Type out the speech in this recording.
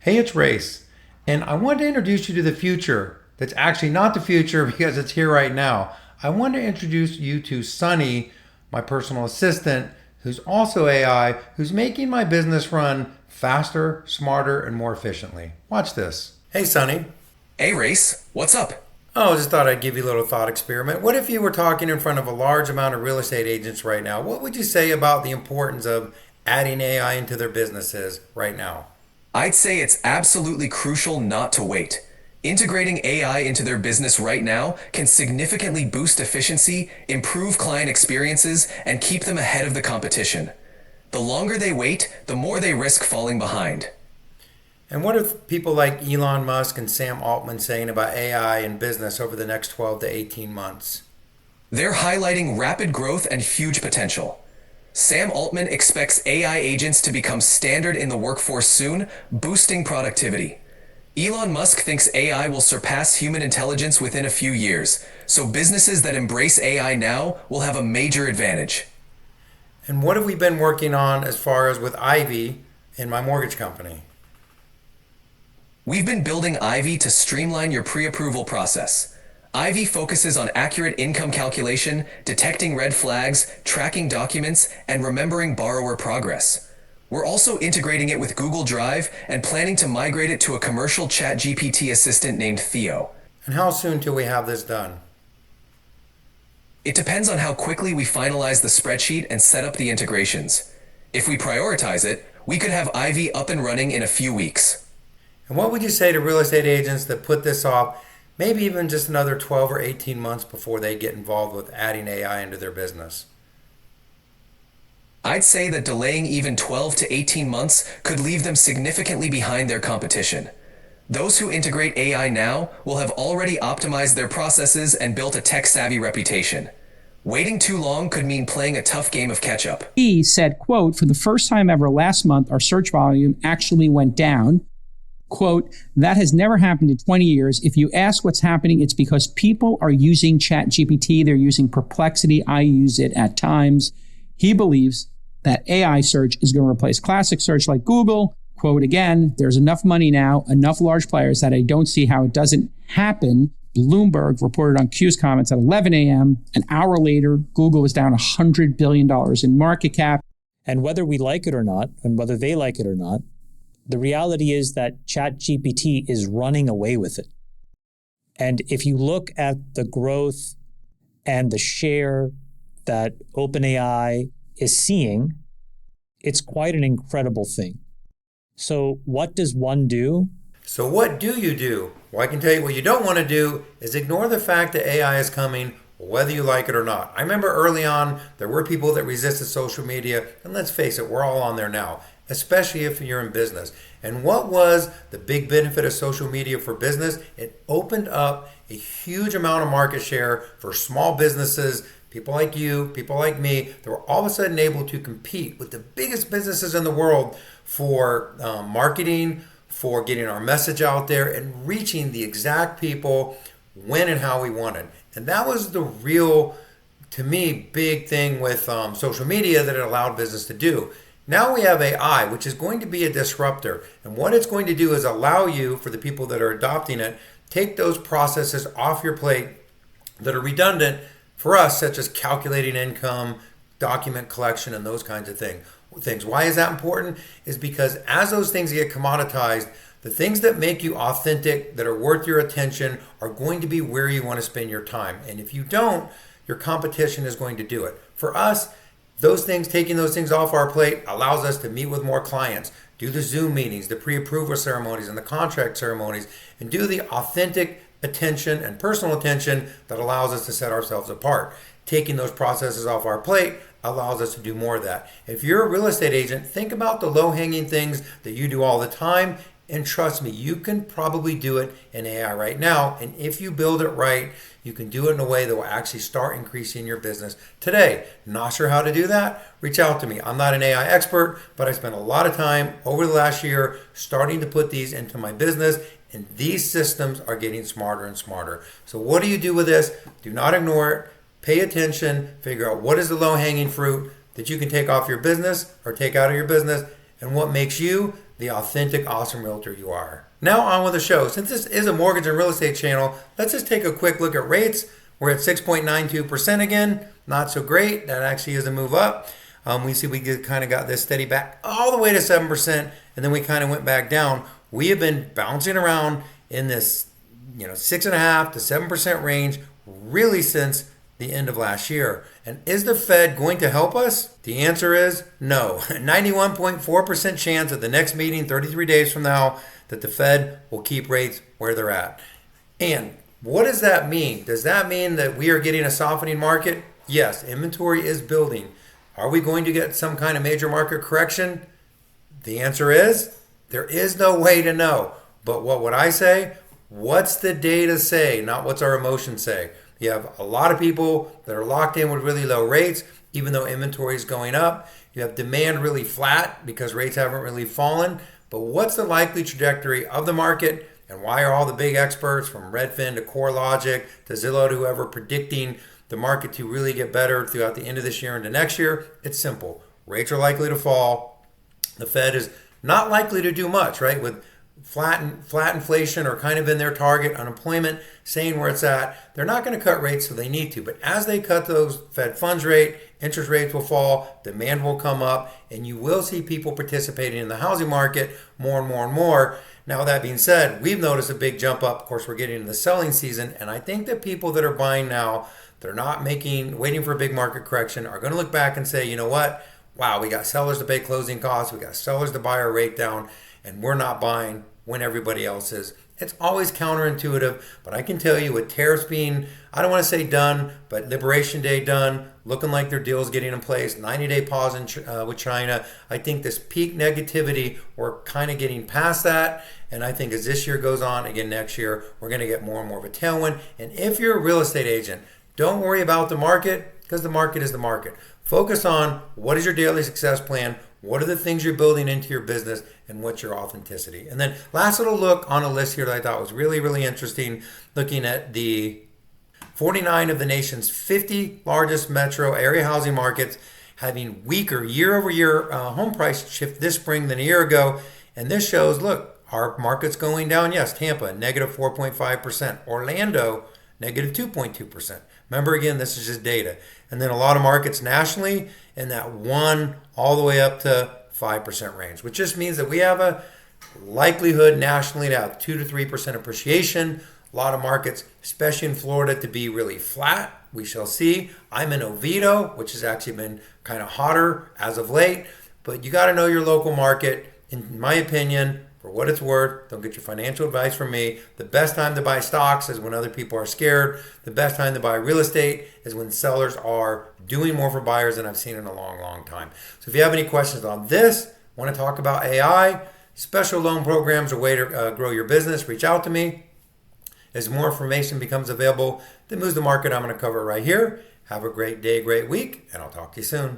Hey, it's Rayce, and I want to introduce you to the future. That's actually not the future because it's here right now. I want to introduce you to Sonny, my personal assistant, who's also AI, who's making my business run faster, smarter, and more efficiently. Watch this. Hey, Sonny. Hey, Rayce, what's up? Oh, just thought I'd give you a little thought experiment. What if you were talking in front of a large amount of real estate agents right now? What would you say about the importance of adding AI into their businesses right now? I'd say it's absolutely crucial not to wait. Integrating AI into their business right now can significantly boost efficiency, improve client experiences, and keep them ahead of the competition. The longer they wait, the more they risk falling behind. And what are people like Elon Musk and Sam Altman saying about AI in business over the next 12 to 18 months? They're highlighting rapid growth and huge potential. Sam Altman expects AI agents to become standard in the workforce soon, boosting productivity. Elon Musk thinks AI will surpass human intelligence within a few years, so businesses that embrace AI now will have a major advantage. And what have we been working on as far as with Ivy in my mortgage company? We've been building Ivy to streamline your pre-approval process. Ivy focuses on accurate income calculation, detecting red flags, tracking documents, and remembering borrower progress. We're also integrating it with Google Drive and planning to migrate it to a commercial ChatGPT assistant named Theo. And how soon till we have this done? It depends on how quickly we finalize the spreadsheet and set up the integrations. If we prioritize it, we could have Ivy up and running in a few weeks. And what would you say to real estate agents that put this off maybe even just another 12 or 18 months before they get involved with adding AI into their business? I'd say that delaying even 12 to 18 months could leave them significantly behind their competition. Those who integrate AI now will have already optimized their processes and built a tech-savvy reputation. Waiting too long could mean playing a tough game of catch-up. He said, quote, for the first time ever last month, our search volume actually went down. Quote, that has never happened in 20 years. If you ask what's happening, it's because people are using ChatGPT. They're using Perplexity. I use it at times. He believes that AI search is going to replace classic search like Google. Quote again, there's enough money now, enough large players that I don't see how it doesn't happen. Bloomberg reported on Q's comments at 11 a.m. An hour later, Google was down $100 billion in market cap. And whether we like it or not, and whether they like it or not, the reality is that ChatGPT is running away with it. And if you look at the growth and the share that OpenAI is seeing, it's quite an incredible thing. So what does one do? So what do you do? Well, I can tell you what you don't want to do is ignore the fact that AI is coming, whether you like it or not. I remember early on, there were people that resisted social media, and let's face it, we're all on there now, especially if you're in business. And what was the big benefit of social media for business? It opened up a huge amount of market share for small businesses, people like you, people like me, that were all of a sudden able to compete with the biggest businesses in the world for marketing, for getting our message out there and reaching the exact people when and how we wanted. And that was the real, to me, big thing with social media that it allowed business to do. Now we have AI, which is going to be a disruptor. And what it's going to do is allow you, for the people that are adopting it, take those processes off your plate that are redundant for us, such as calculating income, document collection, and those kinds of things. Why is that important? Is because as those things get commoditized, the things that make you authentic, that are worth your attention, are going to be where you want to spend your time. And if you don't, your competition is going to do it. For us, taking those things off our plate allows us to meet with more clients, do the Zoom meetings, the pre-approval ceremonies, and the contract ceremonies, and do the authentic attention and personal attention that allows us to set ourselves apart. Taking those processes off our plate allows us to do more of that. If you're a real estate agent, think about the low-hanging things that you do all the time, and trust me, you can probably do it in AI right now. And if you build it right, you can do it in a way that will actually start increasing your business today. Not sure how to do that? Reach out to me. I'm not an AI expert, but I spent a lot of time over the last year starting to put these into my business, and these systems are getting smarter and smarter. So what do you do with this? Do not ignore it. Pay attention. Figure out what is the low-hanging fruit that you can take off your business or take out of your business, and what makes you the authentic, awesome realtor you are. Now on with the show. Since this is a mortgage and real estate channel, let's just take a quick look at rates. We're at 6.92% again. Not so great. That actually is a move up. We see we kind of got this steady back all the way to 7%, and then we kind of went back down. We have been bouncing around in this 6.5% to 7% range really since the end of last year. And is the Fed going to help us? The answer is no. 91.4% chance at the next meeting 33 days from now that the Fed will keep rates where they're at. And what does that mean? Does that mean that we are getting a softening market? Yes, inventory is building. Are we going to get some kind of major market correction? The answer is there is no way to know. But what would I say? What's the data say, not what's our emotions say? You have a lot of people that are locked in with really low rates, even though inventory is going up. You have demand really flat because rates haven't really fallen. But what's the likely trajectory of the market, and why are all the big experts from Redfin to CoreLogic to Zillow to whoever predicting the market to really get better throughout the end of this year into next year? It's simple. Rates are likely to fall. The Fed is not likely to do much, right? With flat inflation or kind of in their target, unemployment staying where it's at, they're not going to cut rates so they need to. But as they cut those Fed funds rate, interest rates will fall, demand will come up, and you will see people participating in the housing market more and more and more. Now, that being said, we've noticed a big jump up. Of course, we're getting into the selling season, and I think that people that are buying now, they're not waiting for a big market correction, are going to look back and say, you know what? Wow, we got sellers to pay closing costs, we got sellers to buy our rate down, and we're not buying when everybody else is. It's always counterintuitive, but I can tell you with tariffs being, I don't want to say done, but Liberation Day done, looking like their deal's getting in place, 90-day pause with China. I think this peak negativity, we're kind of getting past that. And I think as this year goes on, again next year, we're going to get more and more of a tailwind. And if you're a real estate agent, don't worry about the market, because the market is the market. Focus on what is your daily success plan, what are the things you're building into your business, and what's your authenticity. And then last little look on a list here that I thought was really, really interesting, looking at the 49 of the nation's 50 largest metro area housing markets having weaker year-over-year home price shift this spring than a year ago. And this shows, look, our market's going down. Yes, Tampa, negative 4.5%. Orlando, negative 2.2%. Remember, again, this is just data. And then a lot of markets nationally in that 1 all the way up to 5% range, which just means that we have a likelihood nationally to have 2 to 3% appreciation. A lot of markets, especially in Florida, to be really flat. We shall see. I'm in Oviedo, which has actually been kind of hotter as of late. But you got to know your local market. In my opinion, for what it's worth, don't get your financial advice from me. The best time to buy stocks is when other people are scared. The best time to buy real estate is when sellers are doing more for buyers than I've seen in a long, long time. So if you have any questions on this, want to talk about AI, special loan programs, or way to grow your business, reach out to me. As more information becomes available that moves the market, I'm going to cover it right here. Have a great day, great week, and I'll talk to you soon.